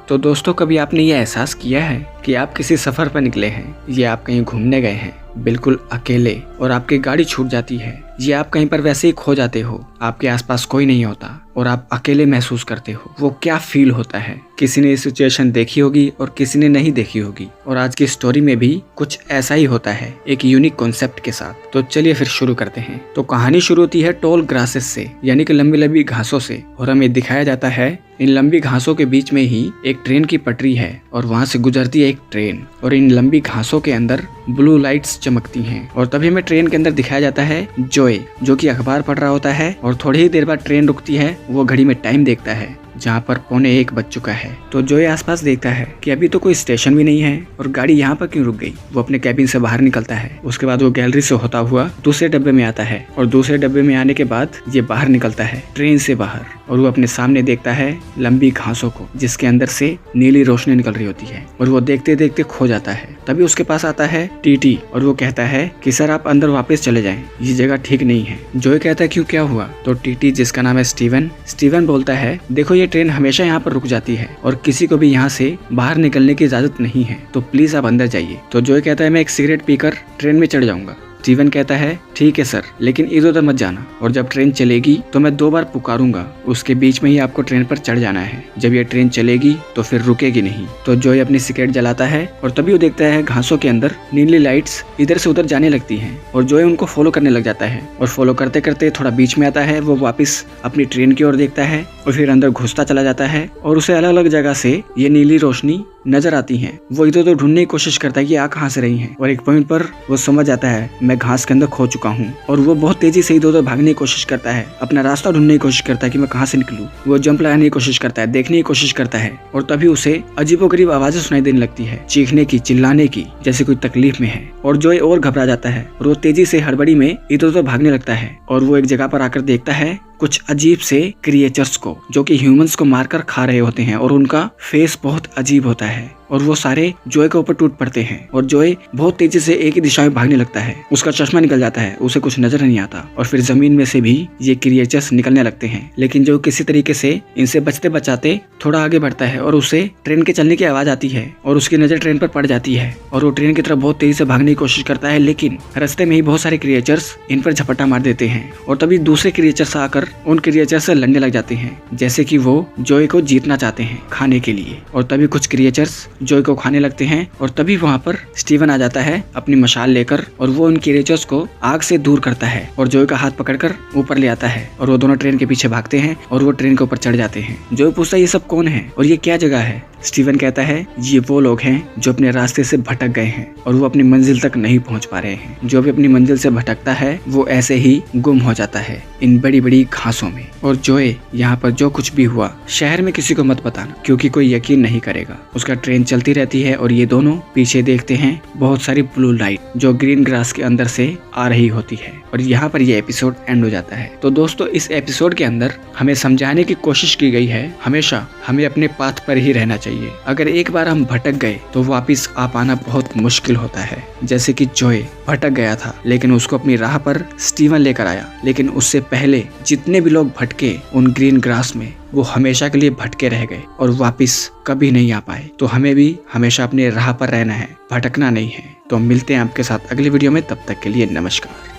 तो दोस्तों, कभी आपने ये एहसास किया है कि आप किसी सफर पर निकले हैं या आप कहीं घूमने गए हैं बिल्कुल अकेले और आपकी गाड़ी छूट जाती है या आप कहीं पर वैसे ही खो जाते हो, आपके आसपास कोई नहीं होता और आप अकेले महसूस करते हो। वो क्या फील होता है? किसी ने ये सिचुएशन देखी होगी और किसी ने नहीं देखी होगी। और आज की स्टोरी में भी कुछ ऐसा ही होता है, एक यूनिक कॉन्सेप्ट के साथ। तो चलिए फिर शुरू करते हैं। तो कहानी शुरू होती है टॉल ग्रासेस से, यानी कि लंबी लंबी घासों से। और हमें दिखाया जाता है इन लंबी घासों के बीच में ही एक ट्रेन की पटरी है और वहाँ से गुजरती है एक ट्रेन और इन लंबी घासों के अंदर ब्लू लाइट्स चमकती हैं। और तभी हमें ट्रेन के अंदर दिखाया जाता है जॉय, जो कि अखबार पढ़ रहा होता है। और थोड़ी ही देर बाद ट्रेन रुकती है, वो घड़ी में टाइम देखता है जहाँ पर 1:15 बज चुका है। तो जॉय आसपास देखता है कि अभी तो कोई स्टेशन भी नहीं है और गाड़ी यहाँ पर क्यों रुक गई। वो अपने कैबिन से बाहर निकलता है। उसके बाद वो गैलरी से होता हुआ दूसरे डब्बे में आता है और दूसरे डब्बे में आने के बाद ये बाहर निकलता है ट्रेन से बाहर और वो अपने सामने देखता है लंबी घासों को जिसके अंदर से नीली रोशनी निकल रही होती है और वो देखते देखते खो जाता है। तभी उसके पास आता है टीटी और वो कहता है कि सर आप अंदर वापस चले जाएं, ये जगह ठीक नहीं है। जॉय कहता है क्यों, क्या हुआ? तो टीटी, जिसका नाम है स्टीवन बोलता है देखो ये ट्रेन हमेशा यहाँ पर रुक जाती है और किसी को भी यहाँ से बाहर निकलने की इजाजत नहीं है, तो प्लीज आप अंदर जाइए। तो जॉय कहता है मैं एक सिगरेट पीकर ट्रेन में चढ़ जाऊंगा। स्टीवन कहता है ठीक है सर, लेकिन इधर उधर मत जाना और जब ट्रेन चलेगी तो मैं 2 बार पुकारूंगा, उसके बीच में ही आपको ट्रेन पर चढ़ जाना है। जब ये ट्रेन चलेगी तो फिर रुकेगी नहीं। तो जॉय अपनी सिगरेट जलाता है और तभी वो देखता है घासों के अंदर नीली लाइट्स इधर से उधर जाने लगती हैं और जॉय उनको फॉलो करने लग जाता है और फॉलो करते करते थोड़ा बीच में आता है। वो वापस अपनी ट्रेन की ओर देखता है और फिर अंदर घुसता चला जाता है और उसे अलग अलग जगह से ये नीली रोशनी नजर आती हैं। वो इधर उधर ढूंढने की कोशिश करता है कि आ कहाँ से रही हैं और एक पॉइंट पर वो समझ आता है मैं घास के अंदर खो चुका हूँ और वो बहुत तेजी से इधर उधर भागने की कोशिश करता है, अपना रास्ता ढूंढने की कोशिश करता है कि मैं कहाँ से निकलूं। वो जंप लगाने की कोशिश करता है, देखने की कोशिश करता है और तभी उसे अजीबोगरीब आवाजें सुनाई देने लगती है, चीखने की, चिल्लाने की, जैसे कोई तकलीफ में है। और जॉय और घबरा जाता है और वो तेजी से हड़बड़ी में इधर उधर भागने लगता है और वो एक जगह पर आकर देखता है कुछ अजीब से क्रिएचर्स को जो कि ह्यूमंस को मारकर खा रहे होते हैं और उनका फेस बहुत अजीब होता है और वो सारे जॉय के ऊपर टूट पड़ते हैं और जॉय बहुत तेजी से एक ही दिशा में भागने लगता है। उसका चश्मा निकल जाता है, उसे कुछ नजर नहीं आता और फिर जमीन में से भी ये क्रिएचर्स निकलने लगते हैं। लेकिन जो किसी तरीके से इनसे बचते बचाते थोड़ा आगे बढ़ता है और उसे ट्रेन के चलने की आवाज आती है और उसकी नजर ट्रेन पर पड़ जाती है और वो ट्रेन की तरफ बहुत तेजी से भागने की कोशिश करता है। लेकिन रास्ते में ही बहुत सारे क्रिएचर्स इन पर झपट्टा मार देते हैं और तभी दूसरे क्रिएचर्स आकर उन क्रिएचर से लड़ने लग जाते हैं, जैसे कि वो जॉय को जीतना चाहते हैं खाने के लिए। और तभी कुछ क्रिएचर्स जॉय को खाने लगते हैं और तभी वहाँ पर स्टीवन आ जाता है अपनी मशाल लेकर और वो उन क्रिएचर्स को आग से दूर करता है और जॉय का हाथ पकड़कर ऊपर ले आता है और वो दोनों ट्रेन के पीछे भागते हैं और वो ट्रेन के ऊपर चढ़ जाते हैं। जॉय पूछता है ये सब कौन है और ये क्या जगह है? स्टीवन कहता है ये वो लोग हैं जो अपने रास्ते से भटक गए हैं और वो अपनी मंजिल तक नहीं पहुंच पा रहे हैं। जो भी अपनी मंजिल से भटकता है वो ऐसे ही गुम हो जाता है इन बड़ी बड़ी घासों में। और जॉय, यहाँ पर जो कुछ भी हुआ शहर में किसी को मत बताना क्योंकि कोई यकीन नहीं करेगा। उसका ट्रेन चलती रहती है और ये दोनों पीछे देखते हैं बहुत सारी ब्लू लाइट जो ग्रीन ग्रास के अंदर से आ रही होती है और यहाँ पर ये एपिसोड एंड हो जाता है। तो दोस्तों, इस एपिसोड के अंदर हमें समझाने की कोशिश की गई है हमेशा हमें अपने पाथ पर ही रहना चाहिए। अगर एक बार हम भटक गए तो वापिस आ पाना बहुत मुश्किल होता है। जैसे कि जॉय भटक गया था लेकिन उसको अपनी राह पर स्टीवन लेकर आया, लेकिन उससे पहले जितने भी लोग भटके उन ग्रीन ग्रास में वो हमेशा के लिए भटके रह गए और वापिस कभी नहीं आ पाए। तो हमें भी हमेशा अपने राह पर रहना है, भटकना नहीं है। तो हम मिलते हैं आपके साथ अगली वीडियो में, तब तक के लिए नमस्कार।